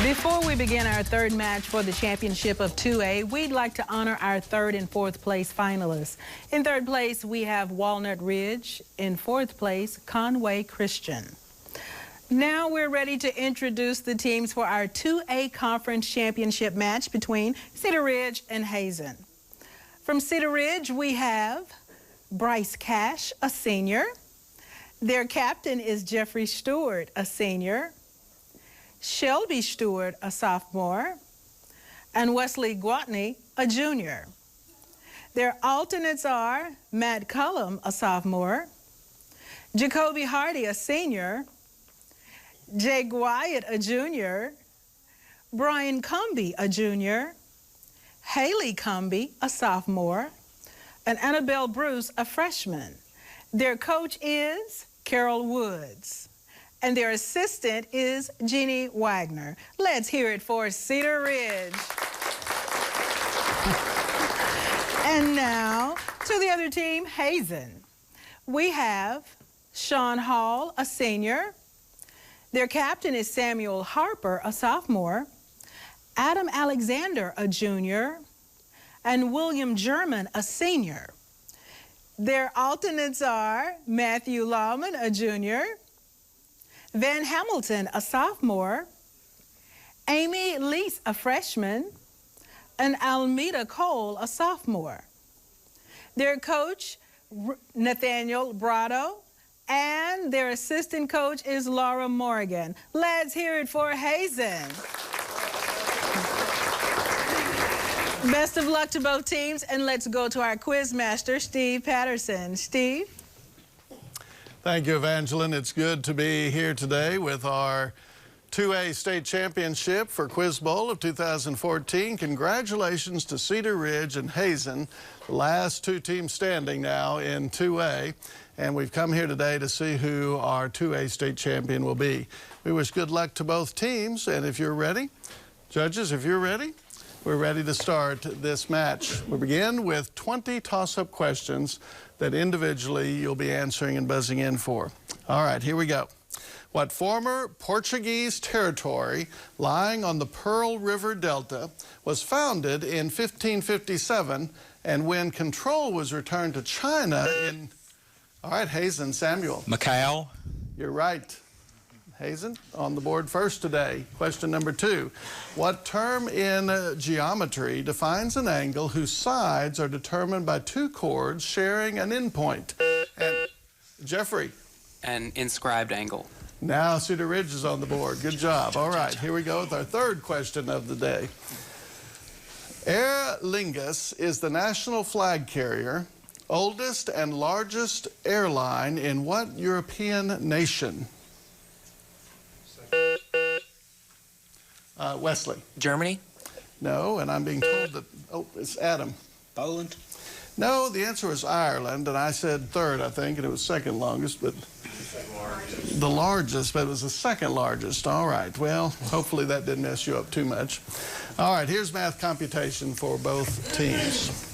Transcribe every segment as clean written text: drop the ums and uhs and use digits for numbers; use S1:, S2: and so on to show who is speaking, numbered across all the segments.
S1: Before we begin our third match for the championship of 2A, we'd like to honor our third and fourth place finalists. In third place, we have Walnut Ridge. In fourth place, Conway Christian. Now we're ready to introduce the teams for our 2A conference championship match between Cedar Ridge and Hazen. From Cedar Ridge, we have Bryce Cash, a senior. Their captain is Jeffrey Stewart, a senior. Shelby Stewart, a sophomore, and Wesley Gwatney, a junior. Their alternates are Matt Cullum, a sophomore, Jacoby Hardy, a senior, Jake Wyatt, a junior, Brian Cumby, a junior, Haley Cumby, a sophomore, and Annabelle Bruce, a freshman. Their coach is Carol Woods. And their assistant is Jeannie Wagner. Let's hear it for Cedar Ridge. And now to the other team, Hazen. We have Sean Hall, a senior. Their captain is Samuel Harper, a sophomore. Adam Alexander, a junior. And William German, a senior. Their alternates are Matthew Lawman, a junior. Van Hamilton, a sophomore, Amy Lease, a freshman, and Almeda Cole, a sophomore. Their coach, Nathaniel Dorado, and their assistant coach is Laura Morgan. Let's hear it for Hazen. Best of luck to both teams, and let's go to our quiz master, Steve Patterson. Steve?
S2: Thank you, Evangeline. It's good to be here today with our 2A state championship for Quiz Bowl of 2014. Congratulations to Cedar Ridge and Hazen, the last two teams standing now in 2A. And we've come here today to see who our 2A state champion will be. We wish good luck to both teams. And if you're ready, judges, if you're ready, we're ready to start this match. We begin with 20 toss-up questions that individually you'll be answering and buzzing in for. All right, here we go. What former Portuguese territory lying on the Pearl River Delta was founded in 1557, and when control was returned to China in... All right, Hazen, Samuel.
S3: Macau.
S2: You're right. Hazen, on the board first today. Question number 2. What term in geometry defines an angle whose sides are determined by two chords sharing an endpoint? And Jeffrey?
S4: An inscribed angle.
S2: Now Cedar Ridge is on the board. Good job. All right, here we go with our third question of the day. Aer Lingus is the national flag carrier, oldest and largest airline in what European nation? Wesley.
S4: Germany?
S2: No, and I'm being told that, oh, it's Adam.
S3: Poland?
S2: No, the answer was Ireland, and I said third, I think, and it was second longest, but the largest, but it was the second largest. All right, well, hopefully that didn't mess you up too much. All right, here's math computation for both teams.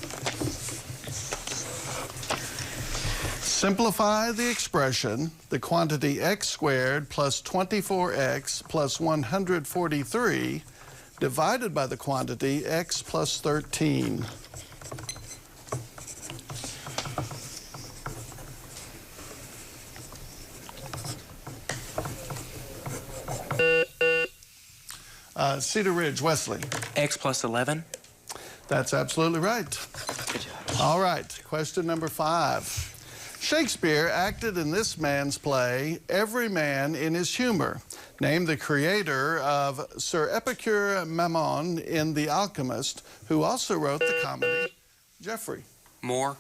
S2: Simplify the expression, the quantity x squared plus 24x plus 143 divided by the quantity x plus 13. Cedar Ridge, Wesley.
S4: X plus 11.
S2: That's absolutely right.
S4: Good job.
S2: All right, question number 5. Shakespeare acted in this man's play, Every Man in His Humor. Name the creator of Sir Epicure Mammon in The Alchemist, who also wrote the comedy Jeffrey.
S4: Moore.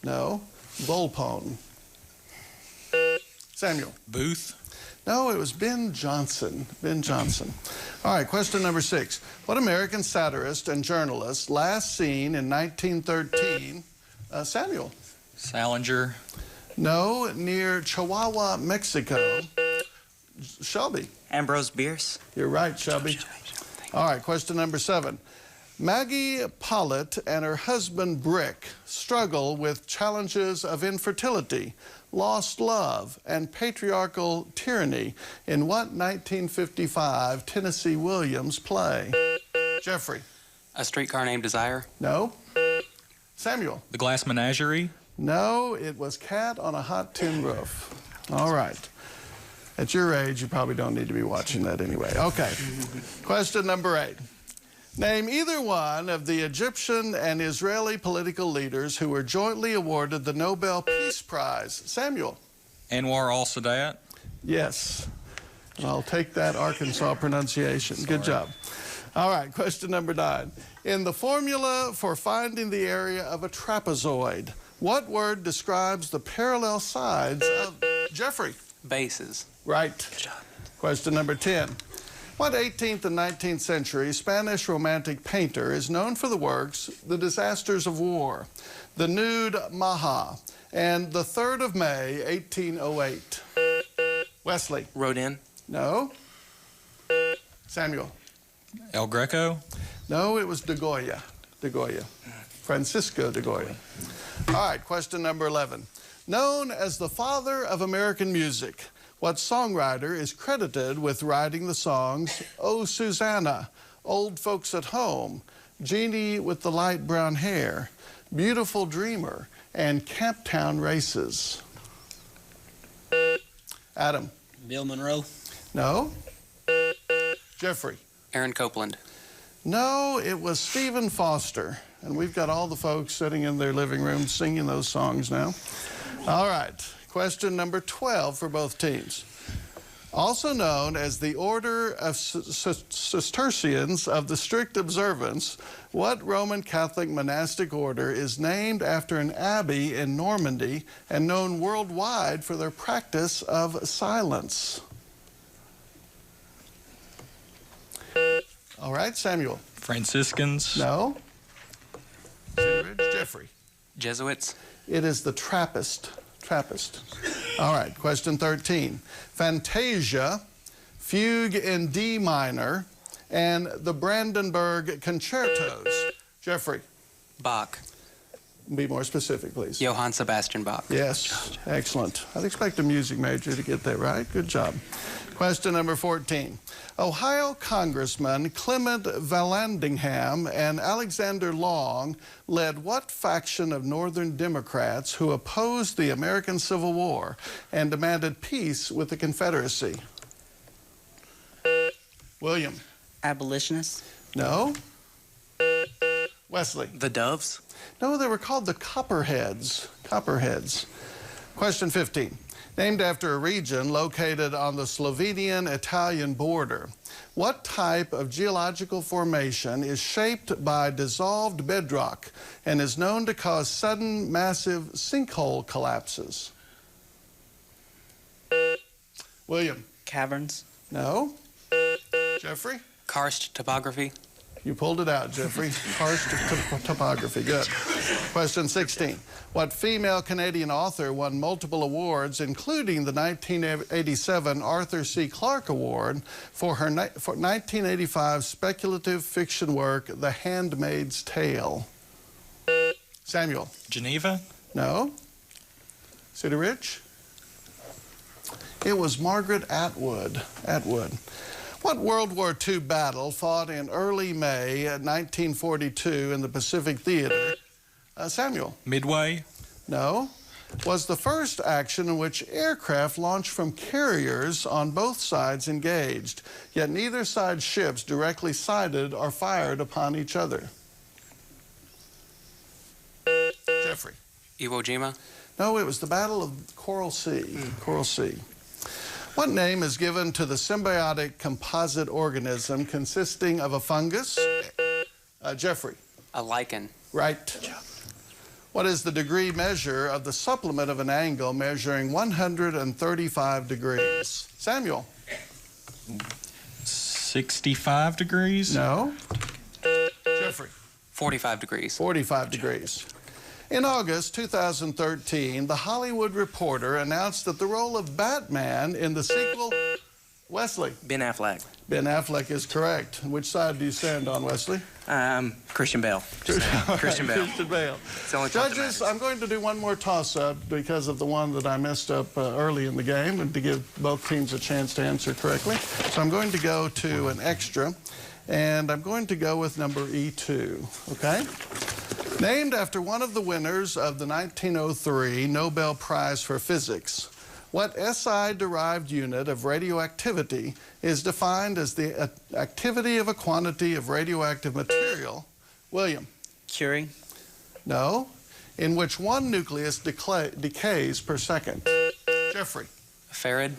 S2: No, Volpone. Samuel.
S3: Booth.
S2: No, it was Ben Jonson. Ben Jonson. All right, question number 6. What American satirist and journalist last seen in 1913? Samuel.
S3: Salinger.
S2: No, near Chihuahua, Mexico. Shelby.
S4: Ambrose Bierce.
S2: You're right, Shelby. All right, question number 7. Maggie Pollitt and her husband Brick struggle with challenges of infertility, lost love, and patriarchal tyranny in what 1955 Tennessee Williams play? Jeffrey.
S4: A Streetcar Named Desire.
S2: No. Samuel.
S3: The Glass Menagerie.
S2: No, it was Cat on a Hot Tin Roof. All right. At your age, you probably don't need to be watching that anyway. Okay. Question number 8. Name either one of the Egyptian and Israeli political leaders who were jointly awarded the Nobel Peace Prize. Samuel.
S3: Anwar al-Sadat.
S2: Yes. I'll take that Arkansas pronunciation. Good job. All right, question number 9. In the formula for finding the area of a trapezoid, what word describes the parallel sides of... Jeffrey.
S4: Bases.
S2: Right. Question number 10. What 18th and 19th century Spanish romantic painter is known for the works The Disasters of War, The Nude Maha, and The 3rd of May, 1808? Wesley.
S4: Rodin.
S2: No. Samuel.
S3: El Greco.
S2: No, it was de Goya. De Goya. Francisco de Goya. All right, question number 11. Known as the father of American music, what songwriter is credited with writing the songs Oh Susanna, Old Folks at Home, Jeannie with the Light Brown Hair, Beautiful Dreamer, and Camptown Races? Adam.
S5: Bill Monroe.
S2: No. Jeffrey.
S4: Aaron Copeland.
S2: No, it was Stephen Foster. And we've got all the folks sitting in their living rooms singing those songs now. All right, question number 12 for both teams. Also known as the Order of Cistercians of the Strict Observance, what Roman Catholic monastic order is named after an abbey in Normandy and known worldwide for their practice of silence? All right, Samuel.
S3: Franciscans.
S2: No. Cedar Ridge. Jeffrey.
S4: Jesuits.
S2: It is the Trappist. Trappist. All right, question 13. Fantasia, Fugue in D minor, and the Brandenburg Concertos. Jeffrey.
S4: Bach.
S2: Be more specific, please.
S4: Johann Sebastian Bach.
S2: Yes, excellent. I'd expect a music major to get that right. Good job. Question number 14. Ohio Congressman Clement Vallandigham and Alexander Long led what faction of Northern Democrats who opposed the American Civil War and demanded peace with the Confederacy? William.
S5: Abolitionists.
S2: No. Wesley.
S4: The Doves.
S2: No, they were called the Copperheads. Copperheads. Question 15. Named after a region located on the Slovenian-Italian border, what type of geological formation is shaped by dissolved bedrock and is known to cause sudden massive sinkhole collapses? William.
S5: Caverns.
S2: No. Jeffrey.
S4: Karst topography.
S2: You pulled it out, Jeffrey. Karst topography. Good. Question 16. What female Canadian author won multiple awards, including the 1987 Arthur C. Clarke Award for her 1985 speculative fiction work, The Handmaid's Tale? Samuel.
S3: Geneva.
S2: No. Cedar Ridge. It was Margaret Atwood. Atwood. What World War II battle fought in early May 1942 in the Pacific Theater? Samuel.
S3: Midway.
S2: No. Was the first action in which aircraft launched from carriers on both sides engaged, yet neither side's ships directly sighted or fired upon each other? Jeffrey.
S4: Iwo Jima.
S2: No, it was the Battle of Coral Sea. Coral Sea. What name is given to the symbiotic composite organism consisting of a fungus? Jeffrey.
S4: A lichen.
S2: Right. What is the degree measure of the supplement of an angle measuring 135 degrees? Samuel.
S3: 65 degrees.
S2: No. Jeffrey.
S4: 45 degrees.
S2: 45 degrees. In August 2013, The Hollywood Reporter announced that the role of Batman in the sequel... Wesley.
S4: Ben Affleck.
S2: Ben Affleck is correct. Which side do you stand on, Wesley?
S5: Christian Bale. Christian Bale.
S2: Christian Bale.
S4: It's the only part that
S2: Judges,
S4: matters.
S2: I'm going to do one more toss-up because of the one that I messed up early in the game and to give both teams a chance to answer correctly. So I'm going to go to an extra, and I'm going to go with number E2, okay? Named after one of the winners of the 1903 Nobel Prize for Physics, what SI-derived unit of radioactivity is defined as the activity of a quantity of radioactive material? William?
S5: Curie.
S2: No. In which one nucleus decays per second? Jeffrey?
S4: Farad.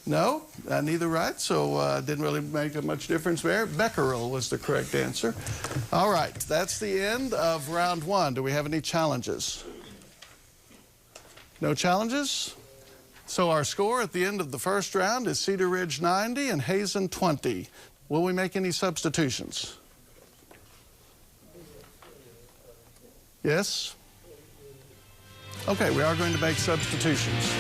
S2: No, neither right, so didn't really make much difference there. Becquerel was the correct answer. All right, that's the end of round one. Do we have any challenges? No challenges? So our score at the end of the first round is Cedar Ridge 90 and Hazen 20. Will we make any substitutions? Yes? Okay, we are going to make substitutions.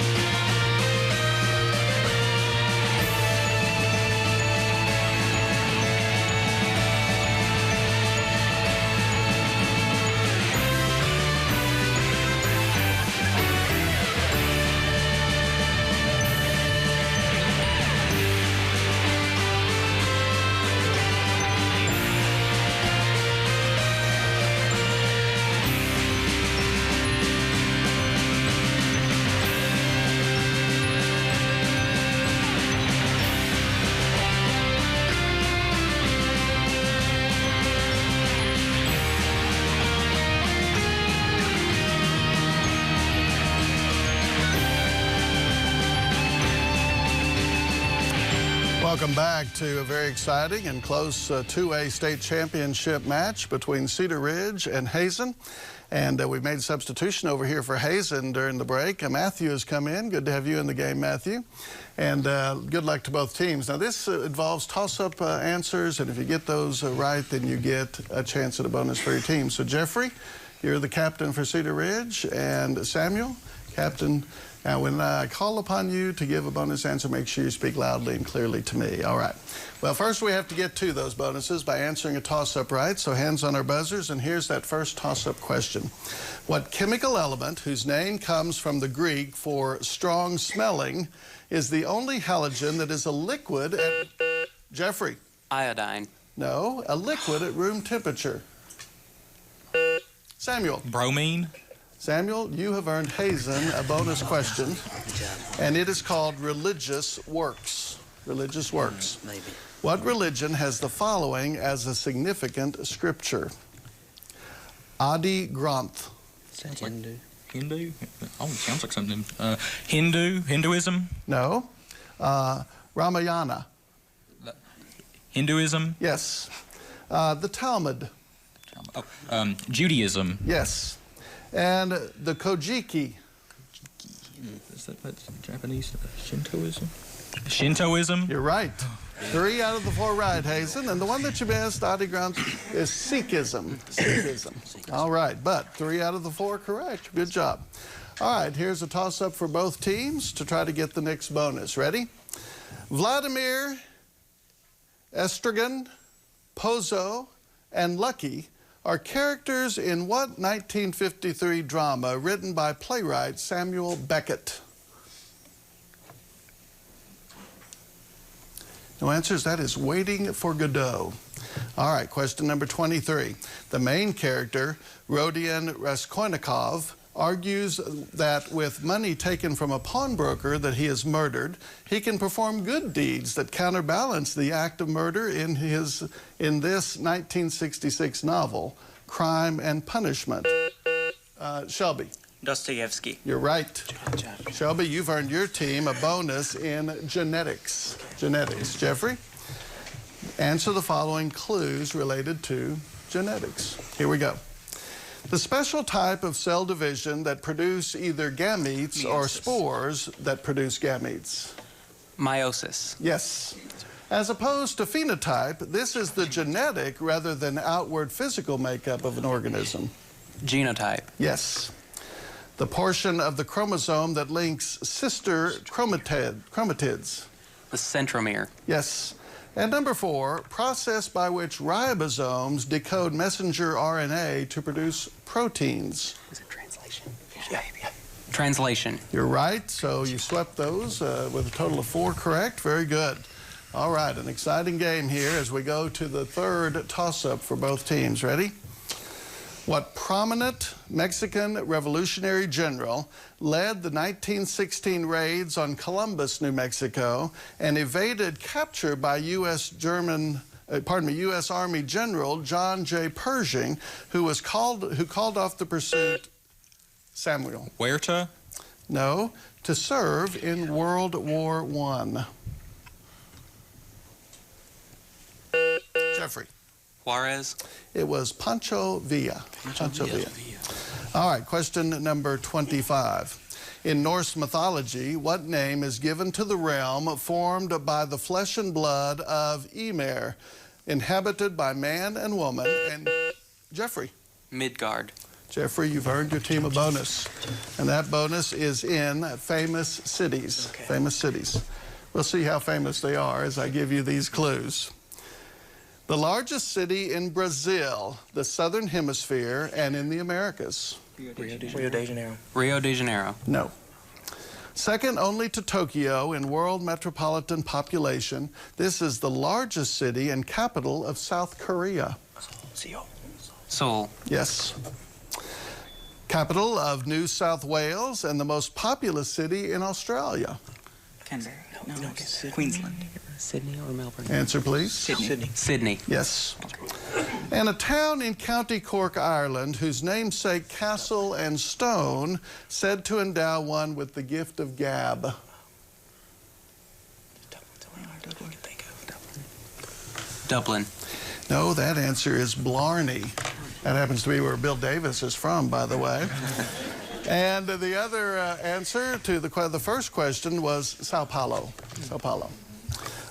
S2: Welcome back to a very exciting and close 2A state championship match between Cedar Ridge and Hazen. And we've made a substitution over here for Hazen during the break. Matthew has come in. Good to have you in the game, Matthew. And good luck to both teams. Now, this involves toss-up answers, and if you get those right, then you get a chance at a bonus for your team. So, Jeffrey, you're the captain for Cedar Ridge, and Samuel, captain. Now, when I call upon you to give a bonus answer, make sure you speak loudly and clearly to me. All right. Well, first we have to get to those bonuses by answering a toss-up right. So hands on our buzzers, and here's that first toss-up question. What chemical element, whose name comes from the Greek for strong smelling, is the only halogen that is a liquid at... Jeffrey?
S4: Iodine.
S2: No, a liquid at room temperature. Samuel?
S3: Bromine.
S2: Samuel, you have earned Hazen a bonus question, and it is called religious works. Religious works.
S5: Maybe.
S2: What religion has the following as a significant scripture? Adi Granth.
S5: Hindu.
S3: Hindu? Oh, sounds like something. Hinduism?
S2: No. Ramayana.
S3: Hinduism?
S2: Yes. The Talmud.
S3: Oh, Judaism.
S2: Yes. And the Kojiki.
S3: Is that what's Japanese? Shintoism? Shintoism?
S2: You're right. 3 out of the 4 right, Hazen. And the one that you missed, Adi Granth, is Sikhism. Sikhism. All right, but 3 out of the 4 correct. Good job. All right, here's a toss-up for both teams to try to get the next bonus. Ready? Vladimir, Estragon, Pozo, and Lucky are characters in what 1953 drama written by playwright Samuel Beckett? No answers. That is Waiting for Godot. All right, question number 23. The main character, Rodion Raskolnikov, argues that with money taken from a pawnbroker that he has murdered, he can perform good deeds that counterbalance the act of murder in this 1966 novel, Crime and Punishment. Shelby.
S5: Dostoevsky.
S2: You're right. Shelby, you've earned your team a bonus in genetics. Genetics. Jeffrey, answer the following clues related to genetics. Here we go. The special type of cell division that produce either gametes or spores that produce gametes.
S4: Meiosis.
S2: Yes. As opposed to phenotype, this is the genetic rather than outward physical makeup of an organism.
S4: Genotype.
S2: Yes. The portion of the chromosome that links sister chromatids.
S4: The centromere.
S2: Yes. And number 4, process by which ribosomes decode messenger RNA to produce proteins.
S5: Is it translation?
S4: Translation.
S2: You're right, so you swept those with a total of 4 correct. Very good. All right, an exciting game here as we go to the third toss-up for both teams. Ready? What prominent Mexican revolutionary general led the 1916 raids on Columbus, New Mexico, and evaded capture by U.S. Army General John J. Pershing, who called off the pursuit? Samuel.
S3: Huerta?
S2: No, to serve in World War I. Jeffrey.
S4: Juarez.
S2: It was Pancho Villa. Pancho Villa. All right, question number 25. In Norse mythology, what name is given to the realm formed by the flesh and blood of Ymir, inhabited by man and woman? And Jeffrey.
S4: Midgard.
S2: Jeffrey, you've earned your team a bonus, and that bonus is in famous cities. Okay. Famous cities. We'll see how famous they are as I give you these clues. The largest city in Brazil, the Southern Hemisphere, and in the Americas.
S5: Rio de Janeiro.
S4: Rio de Janeiro.
S2: No. Second only to Tokyo in world metropolitan population, this is the largest city and capital of South Korea.
S5: Seoul.
S4: Seoul.
S2: Yes. Capital of New South Wales and the most populous city in Australia.
S5: Canberra. No, Queensland. Sydney or Melbourne?
S2: Answer, please.
S5: Sydney.
S4: Sydney.
S2: Yes. And a town in County Cork, Ireland, whose namesake castle and stone said to endow one with the gift of gab.
S4: Dublin.
S2: No, that answer is Blarney. That happens to be where Bill Davis is from, by the way. And the other answer to the first question was Sao Paulo. Sao Paulo.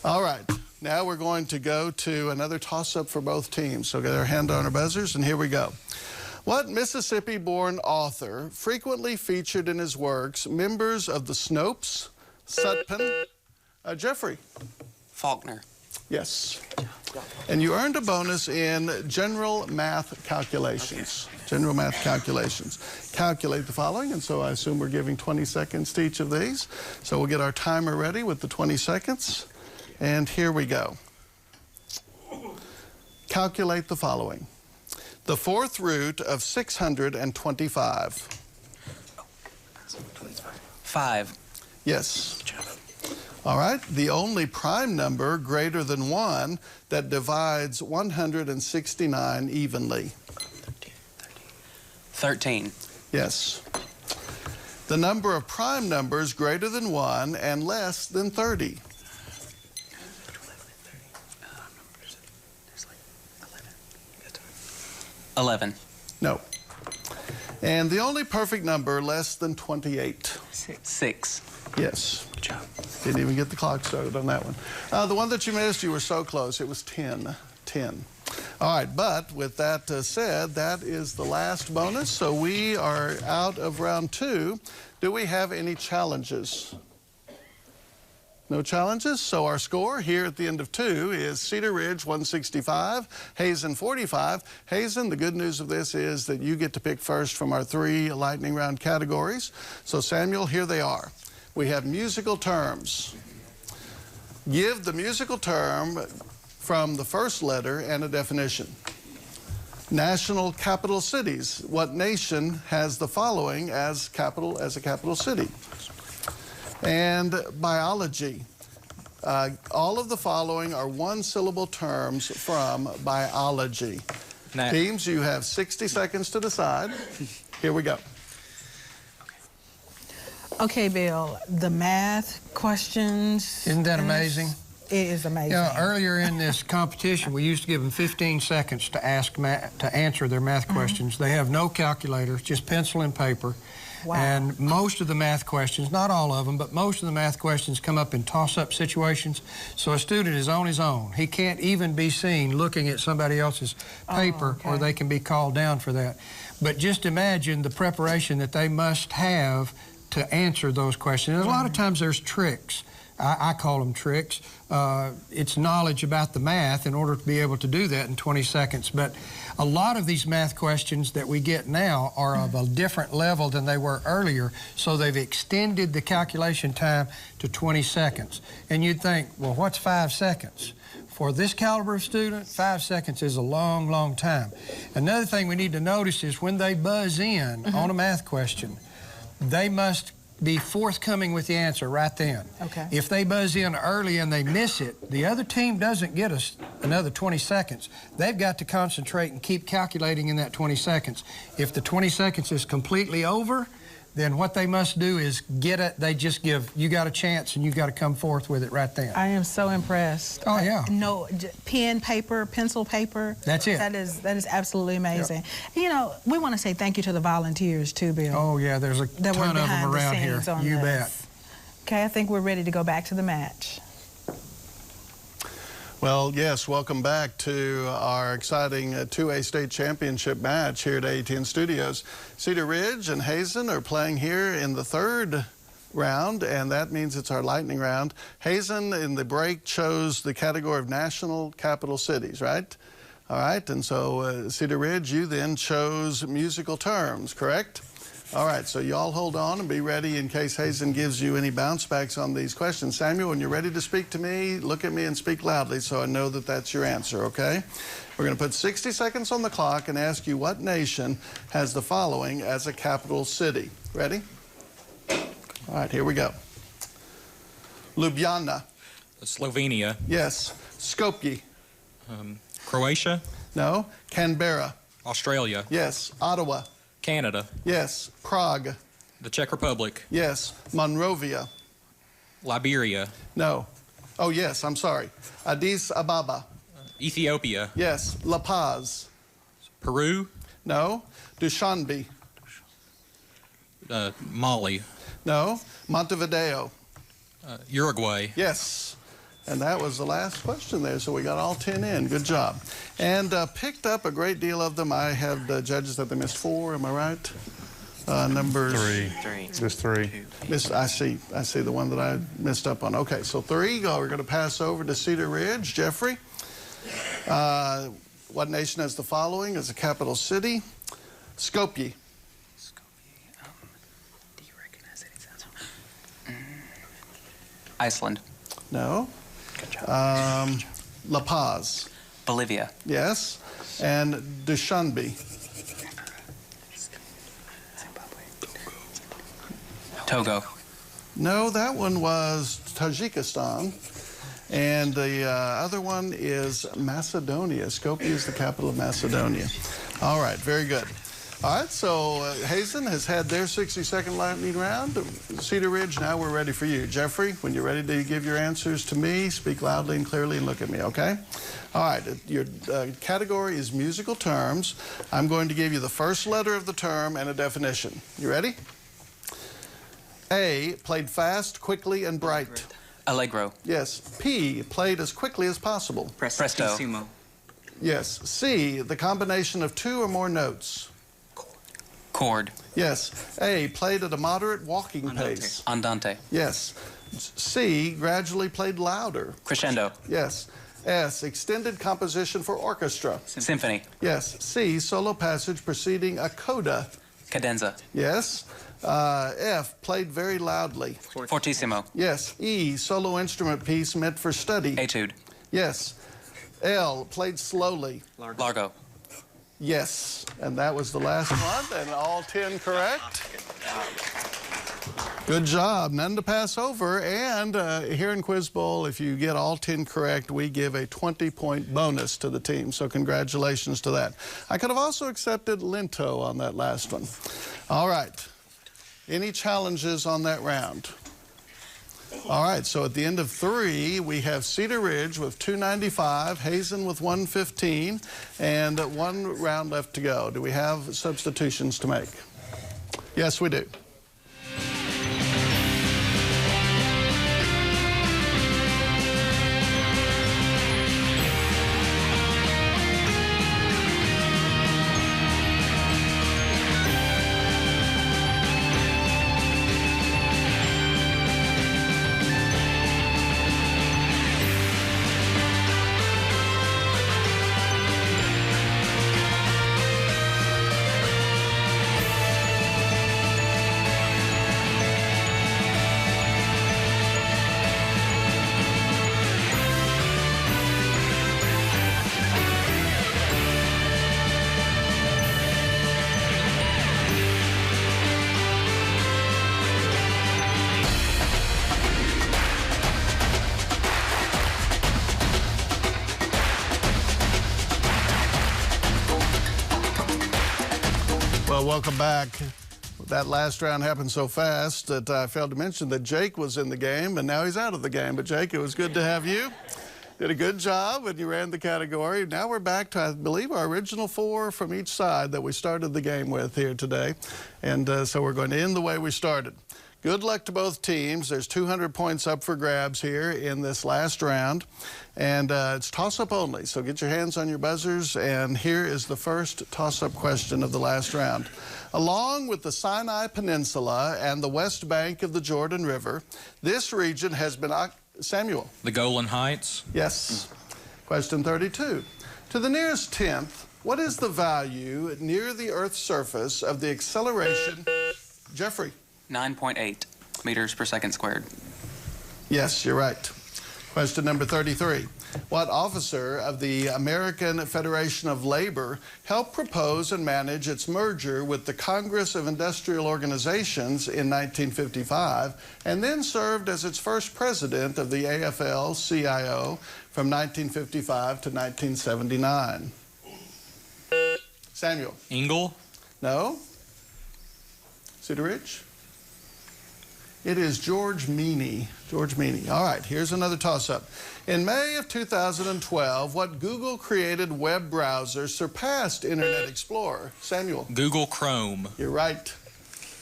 S2: All right, now we're going to go to another toss-up for both teams. So get our hand on our buzzers, and here we go. What Mississippi-born author frequently featured in his works members of the Snopes, Sutpen, Jeffrey?
S4: Faulkner.
S2: Yes. And you earned a bonus in general math calculations. Okay. General math calculations. Calculate the following, and so I assume we're giving 20 seconds to each of these. So we'll get our timer ready with the 20 seconds. And here we go. Calculate the following. The fourth root of 625.
S4: 5.
S2: Yes. All right. The only prime number greater than 1 that divides 169 evenly.
S4: 13.
S2: Yes. The number of prime numbers greater than 1 and less than 30.
S4: 11.
S2: No. And the only perfect number less than 28.
S4: 6.
S2: Yes.
S5: Good job.
S2: Didn't even get the clock started on that one. The one that you missed, you were so close. It was 10. 10. All right, but with that said, that is the last bonus. So we are out of round 2. Do we have any challenges? No challenges? So our score here at the end of 2 is Cedar Ridge 165, Hazen 45. Hazen, the good news of this is that you get to pick first from our 3 lightning round categories. So Samuel, here they are. We have musical terms. Give the musical term from the first letter and a definition. National capital cities. What nation has the following as a capital city? And biology. All of the following are one-syllable terms from biology. Teams, you have 60 seconds to decide. Here we go.
S1: Okay, Bill, the math questions.
S6: Isn't that amazing?
S1: It is amazing.
S6: You know, earlier in this competition, we used to give them 15 seconds to answer their math questions. They have no calculator, just pencil and paper.
S1: Wow.
S6: And most of the math questions, not all of them, but most of the math questions come up in toss-up situations. So a student is on his own. He can't even be seen looking at somebody else's paper, or they can be called down for that. But just imagine the preparation that they must have to answer those questions. And a lot of times there's tricks. I call them tricks. It's knowledge about the math in order to be able to do that in 20 seconds. But a lot of these math questions that we get now are of a different level than they were earlier, so they've extended the calculation time to 20 seconds. And you'd think, well, what's 5 seconds? For this caliber of student, 5 seconds is a long, long time. Another thing we need to notice is when they buzz in on a math question, they must be forthcoming with the answer right then.
S1: Okay.
S6: If they buzz in early and they miss it, the other team doesn't get us another 20 seconds. They've got to concentrate and keep calculating in that 20 seconds. If the 20 seconds is completely over, then what they must do is get it. They just give, you got a chance and you got to come forth with it right then.
S1: I am so impressed.
S6: Oh, yeah.
S1: No, pen, paper, pencil, paper.
S6: That's it.
S1: That is absolutely amazing. Yep. You know, we want to say thank you to the volunteers too, Bill.
S6: Oh, yeah, there's a
S1: that
S6: ton of them
S1: behind
S6: around
S1: the
S6: here.
S1: scenes on
S6: You
S1: this.
S6: bet.
S1: Okay, I think we're ready to go back to the match.
S2: Well, yes, welcome back to our exciting 2A state championship match here at AETN Studios. Cedar Ridge and Hazen are playing here in the third round, and that means it's our lightning round. Hazen, in the break, chose the category of national capital cities, right? All right, and so Cedar Ridge, you then chose musical terms, correct? All right, so y'all hold on and be ready in case Hazen gives you any bounce backs on these questions. Samuel, when you're ready to speak to me, look at me and speak loudly so I know that that's your answer, okay? We're going to put 60 seconds on the clock and ask you what nation has the following as a capital city. Ready? All right, here we go. Ljubljana.
S3: Slovenia.
S2: Yes. Skopje.
S3: Croatia.
S2: No. Canberra.
S3: Australia.
S2: Yes. Ottawa.
S3: Canada.
S2: Yes. Prague.
S3: The Czech Republic.
S2: Yes. Monrovia.
S3: Liberia.
S2: No. Oh, yes, I'm sorry. Addis Ababa.
S3: Ethiopia.
S2: Yes. La Paz.
S3: Peru.
S2: No. Dushanbe.
S3: Mali.
S2: No. Montevideo.
S3: Uruguay.
S2: Yes. And that was the last question there, so we got all 10 in. Good job. And picked up a great deal of them. I have the judges that they missed 4, am I right? Numbers...
S7: 3. Just 3.
S2: I see the one that I missed up on. Okay, so 3. We're going to pass over to Cedar Ridge. Jeffrey, what nation has the following as a capital city? Skopje.
S5: Do you recognize any sounds?
S4: Iceland.
S2: No.
S5: Good job.
S2: La Paz.
S4: Bolivia.
S2: Yes. And Dushanbe.
S4: Togo.
S2: No, that one was Tajikistan. And the other one is Macedonia. Skopje is the capital of Macedonia. All right, very good. All right, so Hazen has had their 60-second lightning round. Cedar Ridge, now we're ready for you. Jeffrey, when you're ready to give your answers to me, speak loudly and clearly and look at me, okay? All right, your category is musical terms. I'm going to give you the first letter of the term and a definition. You ready? A, played fast, quickly, and bright.
S4: Allegro.
S2: Yes. P, played as quickly as possible.
S4: Presto.
S5: Sumo.
S2: Yes. C, the combination of 2 or more notes.
S4: Chord.
S2: Yes. A, played at a moderate walking pace.
S4: Andante.
S2: Yes. C, gradually played louder.
S4: Crescendo.
S2: Yes. S, extended composition for orchestra.
S4: Symphony.
S2: Yes. C, solo passage preceding a coda.
S4: Cadenza.
S2: Yes. F, played very loudly.
S4: Fortissimo.
S2: Yes. E, solo instrument piece meant for study.
S4: Etude.
S2: Yes. L, played slowly.
S4: Largo.
S2: Yes. And that was the last one, and all 10 correct. Good job. None to pass over. And here in Quiz Bowl, if you get all 10 correct, we give a 20-point bonus to the team. So congratulations to that. I could have also accepted Linto on that last one. All right. Any challenges on that round? All right, so at the end of 3, we have Cedar Ridge with 295, Hazen with 115, and 1 round left to go. Do we have substitutions to make? Yes, we do. Well, welcome back. That last round happened so fast that I failed to mention that Jake was in the game, and now he's out of the game. But Jake, it was good to have you. Did a good job when you ran the category. Now we're back to, I believe, our original 4 from each side that we started the game with here today. And so we're going to end the way we started. Good luck to both teams. There's 200 points up for grabs here in this last round. And it's toss-up only, so get your hands on your buzzers. And here is the first toss-up question of the last round. Along with the Sinai Peninsula and the west bank of the Jordan River, this region has been... Samuel.
S3: The Golan Heights.
S2: Yes. Question 32. To the nearest tenth, what is the value near the Earth's surface of the acceleration... Jeffrey.
S4: 9.8 meters per second squared.
S2: Yes, you're right. Question number 33. What officer of the American Federation of Labor helped propose and manage its merger with the Congress of Industrial Organizations in 1955 and then served as its first president of the AFL-CIO from 1955 to 1979? Samuel.
S3: Ingle.
S2: No. Cedar Ridge. It is George Meany. George Meany. All right, here's another toss-up. In May of 2012, what Google-created web browser surpassed Internet Explorer? Samuel.
S3: Google Chrome.
S2: You're right.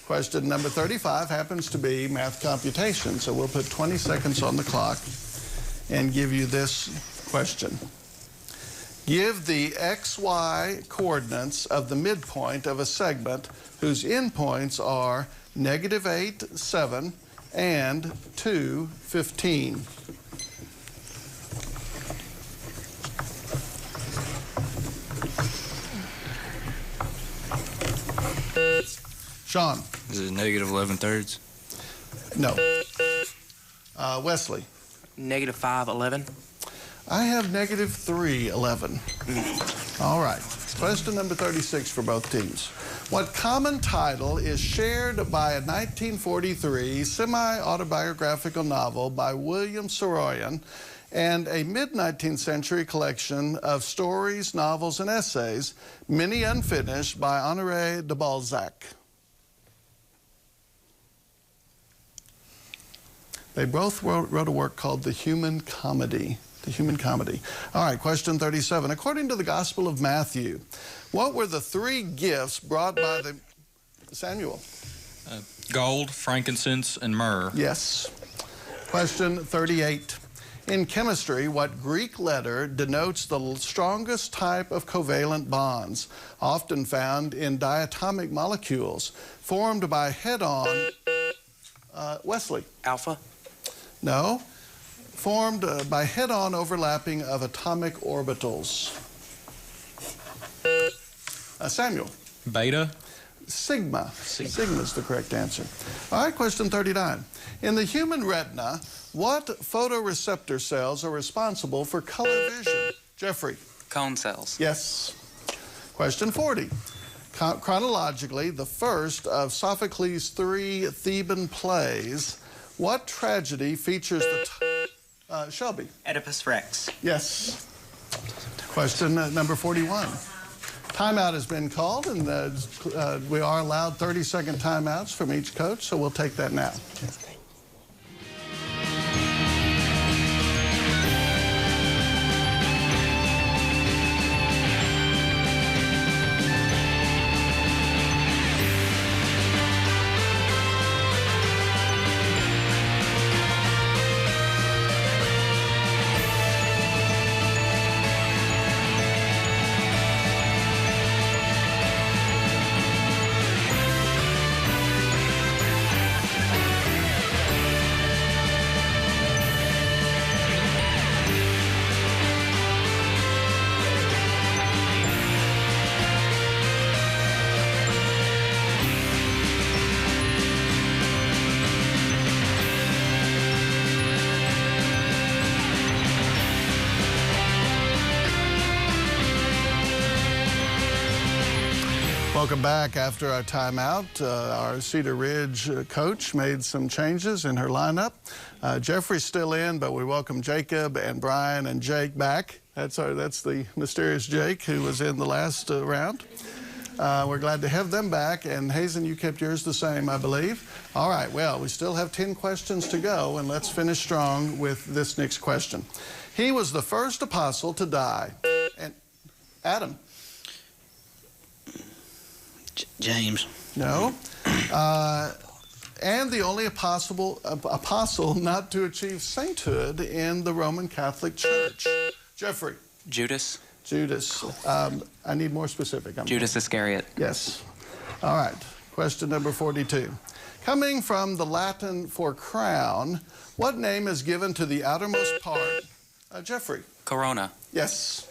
S2: Question number 35 happens to be math computation, so we'll put 20 seconds on the clock and give you this question. Give the XY coordinates of the midpoint of a segment whose endpoints are -8, 7, and 2, 15. Sean.
S7: Is it -11 thirds?
S2: No. Wesley.
S5: -5, 11.
S2: I have -3, 11. All right. Question number 36 for both teams. What common title is shared by a 1943 semi-autobiographical novel by William Saroyan and a mid-19th century collection of stories, novels, and essays, many unfinished, by Honoré de Balzac? They both wrote a work called The Human Comedy. The Human Comedy. All right, question 37. According to the Gospel of Matthew, what were the 3 gifts brought by the... Samuel.
S3: Gold, frankincense, and myrrh.
S2: Yes. Question 38. In chemistry, what Greek letter denotes the strongest type of covalent bonds, often found in diatomic molecules, formed by head-on... Wesley.
S5: Alpha.
S2: No. Formed by head-on overlapping of atomic orbitals. Samuel.
S3: Beta.
S2: Sigma. Sigma is the correct answer. All right, question 39. In the human retina, what photoreceptor cells are responsible for color vision? Jeffrey.
S4: Cone cells.
S2: Yes. Question 40. Chronologically, the first of Sophocles' 3 Theban plays, what tragedy features the... Shelby.
S5: Oedipus Rex.
S2: Yes. Question number 41. Timeout has been called, and we are allowed 30-second timeouts from each coach, so we'll take that now. Welcome back after our timeout. Our Cedar Ridge coach made some changes in her lineup. Jeffrey's still in, but we welcome Jacob and Brian and Jake back. That's the mysterious Jake who was in the last round. We're glad to have them back. And Hazen, you kept yours the same, I believe. All right, well, we still have 10 questions to go, and let's finish strong with this next question. He was the first apostle to die. And Adam?
S7: James.
S2: No. And the only apostle not to achieve sainthood in the Roman Catholic Church. Jeffrey?
S4: Judas.
S2: Judas. I need more specific.
S4: Judas Iscariot.
S2: Yes. All right. Question number 42. Coming from the Latin for crown, what name is given to the outermost part? Jeffrey?
S4: Corona.
S2: Yes.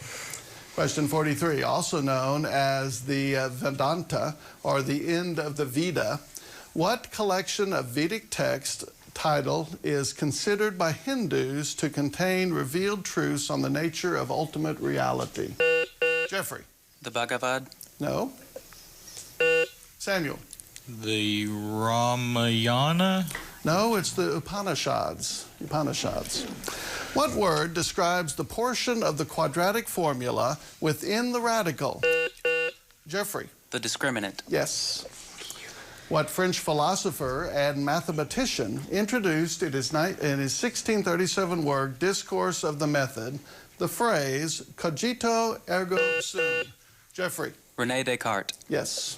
S2: Question 43, also known as the Vedanta, or the end of the Veda. What collection of Vedic text title is considered by Hindus to contain revealed truths on the nature of ultimate reality? Jeffrey?
S4: The Bhagavad.
S2: No. Samuel?
S3: The Ramayana?
S2: No, it's the Upanishads. Upanishads. What word describes the portion of the quadratic formula within the radical? Jeffrey?
S4: The discriminant.
S2: Yes. What French philosopher and mathematician introduced in his 1637 work, Discourse of the Method, the phrase, cogito ergo sum? Jeffrey?
S4: René Descartes.
S2: Yes.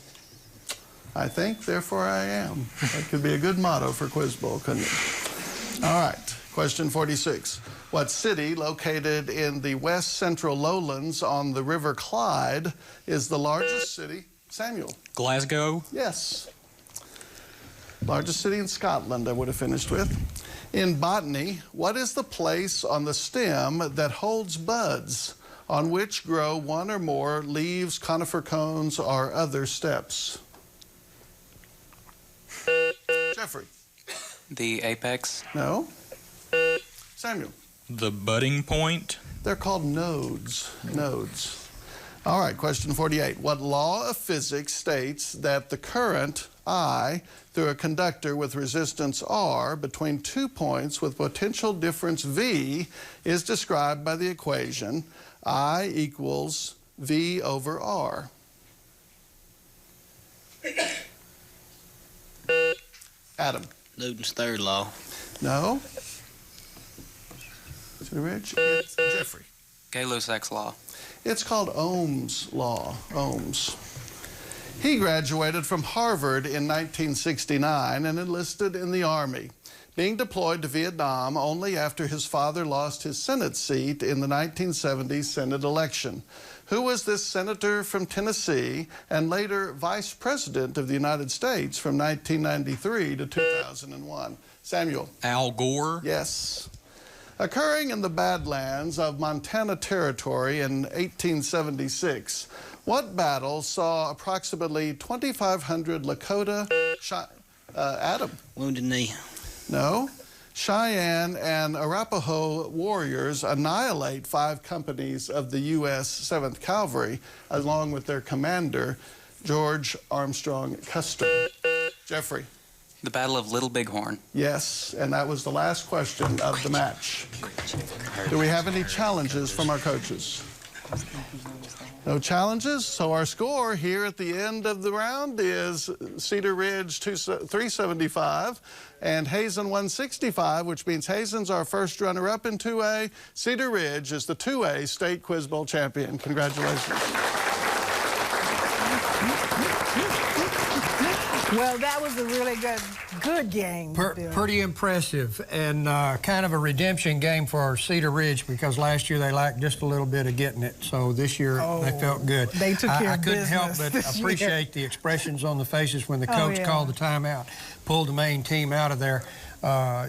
S2: I think, therefore I am. That could be a good motto for Quiz Bowl, couldn't it? All right, question 46. What city located in the west central lowlands on the River Clyde is the largest city? Samuel?
S3: Glasgow?
S2: Yes. Largest city in Scotland, I would have finished with. In botany, what is the place on the stem that holds buds on which grow one or more leaves, conifer cones, or other steps? Jeffrey?
S4: The apex.
S2: No. Samuel?
S3: The budding point?
S2: They're called nodes. Nodes. All right, question 48. What law of physics states that the current I through a conductor with resistance R between 2 points with potential difference V is described by the equation I equals V over R? Adam?
S7: Newton's third law.
S2: No. Rich? It's Jeffrey.
S4: Gay-Lussac's law.
S2: It's called Ohm's law. Ohm's. He graduated from Harvard in 1969 and enlisted in the Army, being deployed to Vietnam only after his father lost his Senate seat in the 1970 Senate election. Who was this senator from Tennessee and later Vice President of the United States from 1993 to 2001? Samuel?
S3: Al Gore?
S2: Yes. Occurring in the Badlands of Montana Territory in 1876, what battle saw approximately 2,500 Lakota, Adam?
S7: Wounded Knee.
S2: No. Cheyenne and Arapaho warriors annihilate 5 companies of the U.S. 7th Cavalry, along with their commander, George Armstrong Custer? Jeffrey?
S4: The Battle of Little Bighorn.
S2: Yes, and that was the last question of the match. Do we have any challenges from our coaches? No challenges, so our score here at the end of the round is Cedar Ridge 375 and Hazen 165, which means Hazen's our first runner-up in 2A. Cedar Ridge is the 2A State Quiz Bowl champion. Congratulations.
S1: Well, that was a really good game.
S6: Pretty impressive, and kind of a redemption game for Cedar Ridge, because last year they lacked just a little bit of getting it. So this year they felt good.
S1: They took care of business.
S6: I couldn't help but appreciate the expressions on the faces when the coach called the timeout, pulled the main team out of there.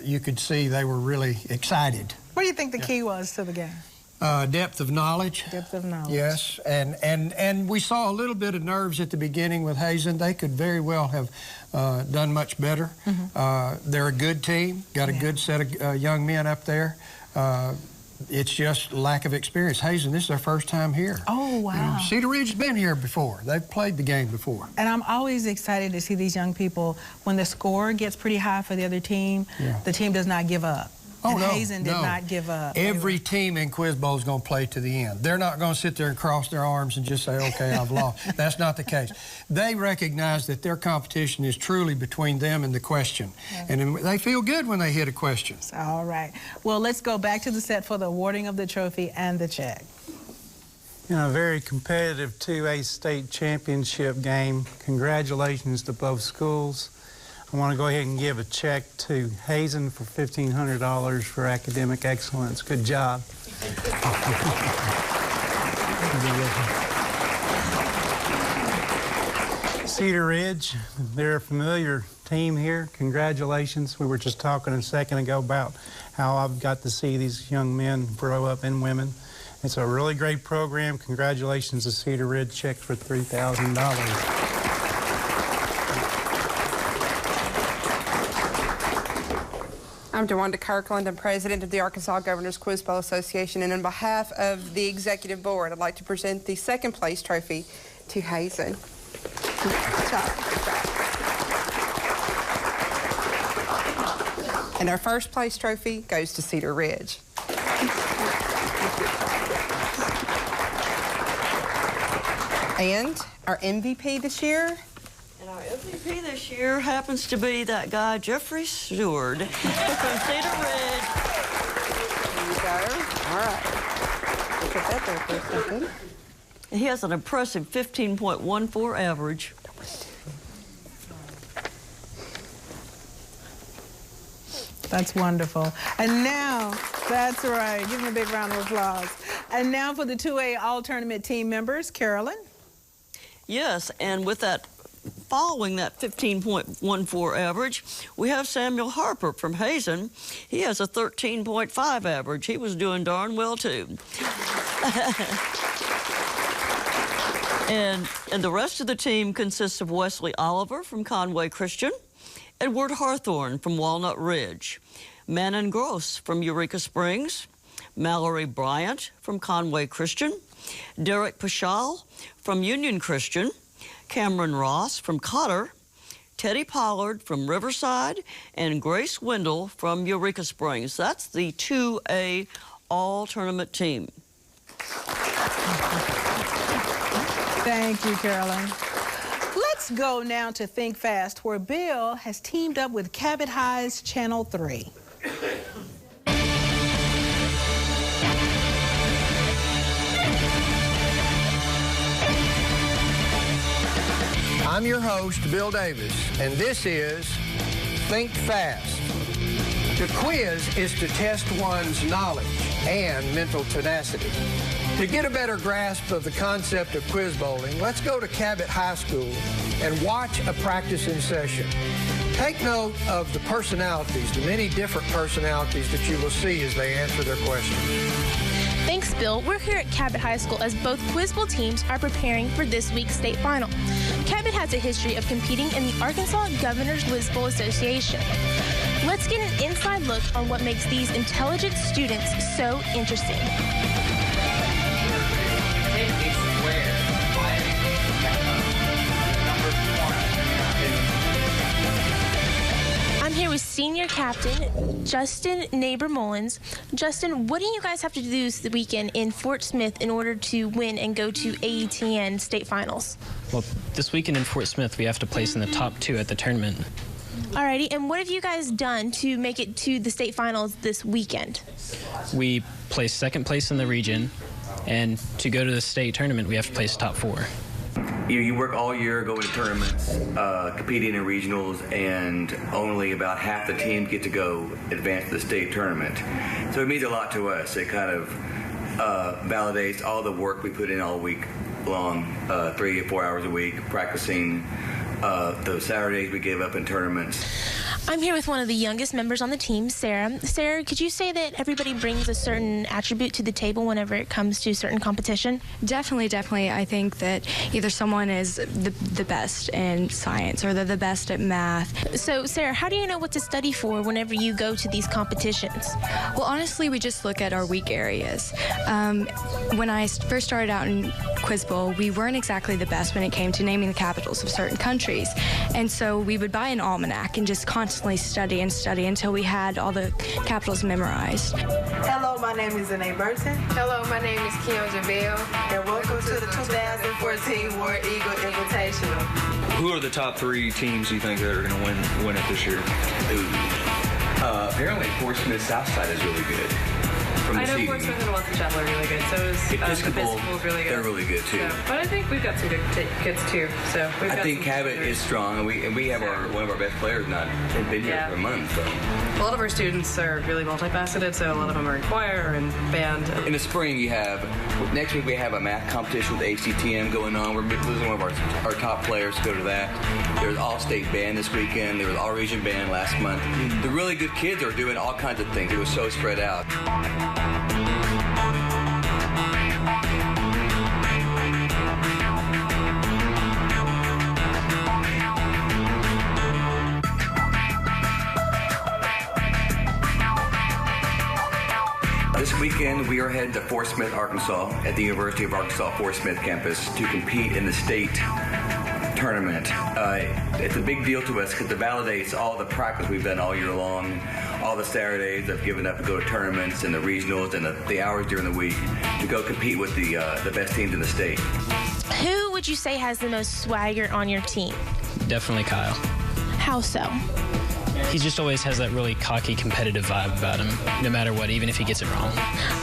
S6: You could see they were really excited.
S1: What do you think the key was to the game?
S6: Depth of knowledge.
S1: Depth of knowledge.
S6: Yes, and we saw a little bit of nerves at the beginning with Hazen. They could very well have done much better. They're a good team, got a good set of young men up there. It's just lack of experience. Hazen, this is their first time here.
S1: Oh, wow.
S6: You know, Cedar Ridge has been here before. They've played the game before.
S1: And I'm always excited to see these young people, when the score gets pretty high for the other team, the team does not give up.
S6: Oh, no,
S1: Hazen did not give up.
S6: Every team in Quiz Bowl is going to play to the end. They're not going to sit there and cross their arms and just say, okay, I've lost. That's not the case. They recognize that their competition is truly between them and the question. And they feel good when they hit a question.
S1: All right. Well, let's go back to the set for the awarding of the trophy and the check.
S8: In a very competitive 2A state championship game, congratulations to both schools. I want to go ahead and give a check to Hazen for $1,500 for academic excellence. Good job. Cedar Ridge, they're a familiar team here. Congratulations. We were just talking a second ago about how I've got to see these young men grow up and women. It's a really great program. Congratulations to Cedar Ridge, check for $3,000.
S9: I'm DeWanda Kirkland. I'm president of the Arkansas Governors Quiz Bowl Association, and on behalf of the executive board, I'd like to present the second place trophy to Hazen. Good job. And our first place trophy goes to Cedar Ridge. And our MVP this year.
S10: And our MVP this year happens to be that guy, Jeffrey Stewart from Cedar Ridge.
S9: There you go. All right. Put that there for a second.
S10: He has an impressive 15.14 average.
S1: That's wonderful. And now, that's right. Give him a big round of applause. And now for the 2A All-Tournament team members, Carolyn.
S10: Yes, and with that, following that 15.14 average, we have Samuel Harper from Hazen. He has a 13.5 average. He was doing darn well, too. And the rest of the team consists of Wesley Oliver from Conway Christian, Edward Hawthorne from Walnut Ridge, Manon Gross from Eureka Springs, Mallory Bryant from Conway Christian, Derek Pashal from Union Christian, Cameron Ross from Cotter, Teddy Pollard from Riverside, and Grace Wendell from Eureka Springs. That's the 2A All-Tournament team.
S1: Thank you, Carolyn. Let's go now to Think Fast, where Bill has teamed up with Cabot High's Channel 3.
S6: I'm your host, Bill Davis, and this is Think Fast. The quiz is to test one's knowledge and mental tenacity. To get a better grasp of the concept of quiz bowling, let's go to Cabot High School and watch a practicing session. Take note of the personalities, the many different personalities that you will see as they answer their questions.
S11: Thanks, Bill. We're here at Cabot High School as both Quiz Bowl teams are preparing for this week's state final. Cabot has a history of competing in the Arkansas Governors Quiz Bowl Association. Let's get an inside look on what makes these intelligent students so interesting. I'm here with senior captain Justin Neighbor Mullins. Justin, what do you guys have to do this weekend in Fort Smith in order to win and go to AETN state finals?
S12: Well, this weekend in Fort Smith, we have to place in the top 2 at the tournament.
S11: Alrighty, and what have you guys done to make it to the state finals this weekend?
S12: We placed second place in the region, and to go to the state tournament, we have to place top 4.
S13: You work all year, go to tournaments, competing in regionals, and only about half the teams get to go advance to the state tournament. So it means a lot to us. It kind of validates all the work we put in all week long, 3 or 4 hours a week, practicing those Saturdays we gave up in tournaments.
S11: I'm here with one of the youngest members on the team, Sarah. Sarah, could you say that everybody brings a certain attribute to the table whenever it comes to a certain competition?
S14: Definitely. I think that either someone is the best in science or they're the best at math.
S11: So, Sarah, how do you know what to study for whenever you go to these competitions?
S14: Well, honestly, we just look at our weak areas. When I first started out in Quiz Bowl, we weren't exactly the best when it came to naming the capitals of certain countries. And so we would buy an almanac and just constantly study and study until we had all the capitals memorized.
S15: Hello, my name is Anae Burton. Hello, my name is Keonja Bell. And welcome to the 2014 War Eagle Invitational.
S3: Who are the top 3 teams you think that are going to win it this year?
S13: Apparently, Forrest Smith Southside is really good.
S16: I know Forrest Smith and Westchapel are really good. So is
S13: Episcopal.
S16: Really good.
S13: They're really good too.
S16: So, but I think we've got some good kids too. So
S13: I think KAFT is strong, and we have one of our best players not been here for a month. So
S16: a lot of our students are really multifaceted. So a lot of them are in choir and band.
S13: In the spring, next week we have a math competition with ACTM going on. We're losing one of our top players to go to that. There's all-state band this weekend. There was all-region band last month. The really good kids are doing all kinds of things. It was so spread out. This weekend, we are headed to Forrest Smith, Arkansas, at the University of Arkansas Forrest Smith campus to compete in the state tournament. It's a big deal to us because it validates all the practice we've done all year long, all the Saturdays I've given up to go to tournaments and the regionals and the hours during the week to go compete with the best teams in the state.
S11: Who would you say has the most swagger on your team?
S12: Definitely Kyle.
S11: How so?
S12: He just always has that really cocky, competitive vibe about him, no matter what, even if he gets it wrong.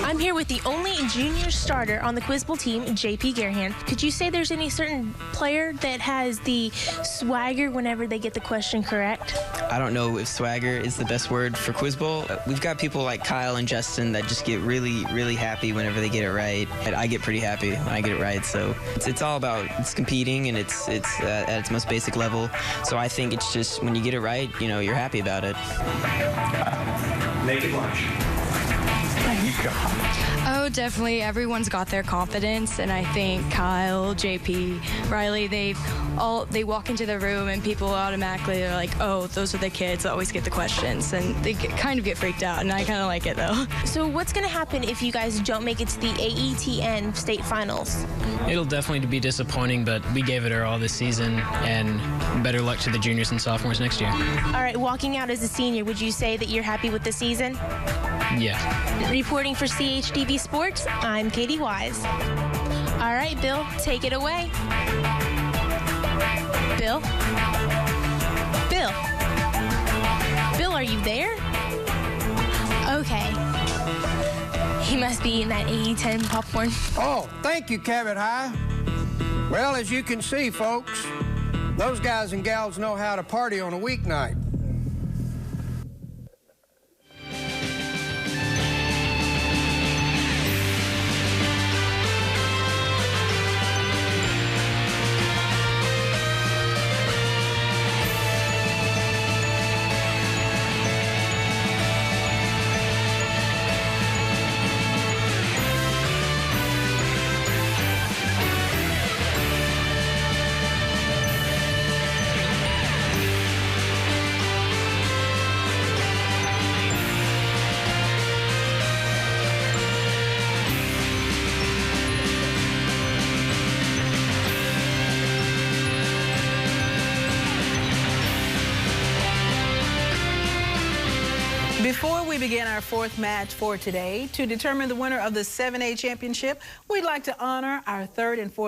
S11: I'm here with the only junior starter on the Quiz Bowl team, JP Garahan. Could you say there's any certain player that has the swagger whenever they get the question correct?
S5: I don't know if swagger is the best word for Quiz Bowl. We've got people like Kyle and Justin that just get really, really happy whenever they get it right. And I get pretty happy when I get it right. So it's all about competing, and it's at its most basic level. So I think it's just when you get it right, you're happy about it.
S13: Naked lunch.
S14: Oh, definitely. Everyone's got their confidence, and I think Kyle, JP, Riley, they walk into the room and people automatically are like, oh, those are the kids that always get the questions, and they kind of get freaked out, and I kind of like it though.
S11: So what's going to happen if you guys don't make it to the AETN state finals?
S12: It'll definitely be disappointing, but we gave it our all this season, and better luck to the juniors and sophomores next year.
S11: All right, walking out as a senior, would you say that you're happy with the season?
S12: Yeah.
S11: Reporting for CHDB Sports, I'm Katie Wise. All right, Bill, take it away. Bill? Bill? Bill, are you there? Okay. He must be eating that AE10 popcorn.
S6: Oh, thank you, KAFT High. Well, as you can see, folks, those guys and gals know how to party on a weeknight.
S1: Before we begin our fourth match for today, to determine the winner of the 7A championship, we'd like to honor our third and fourth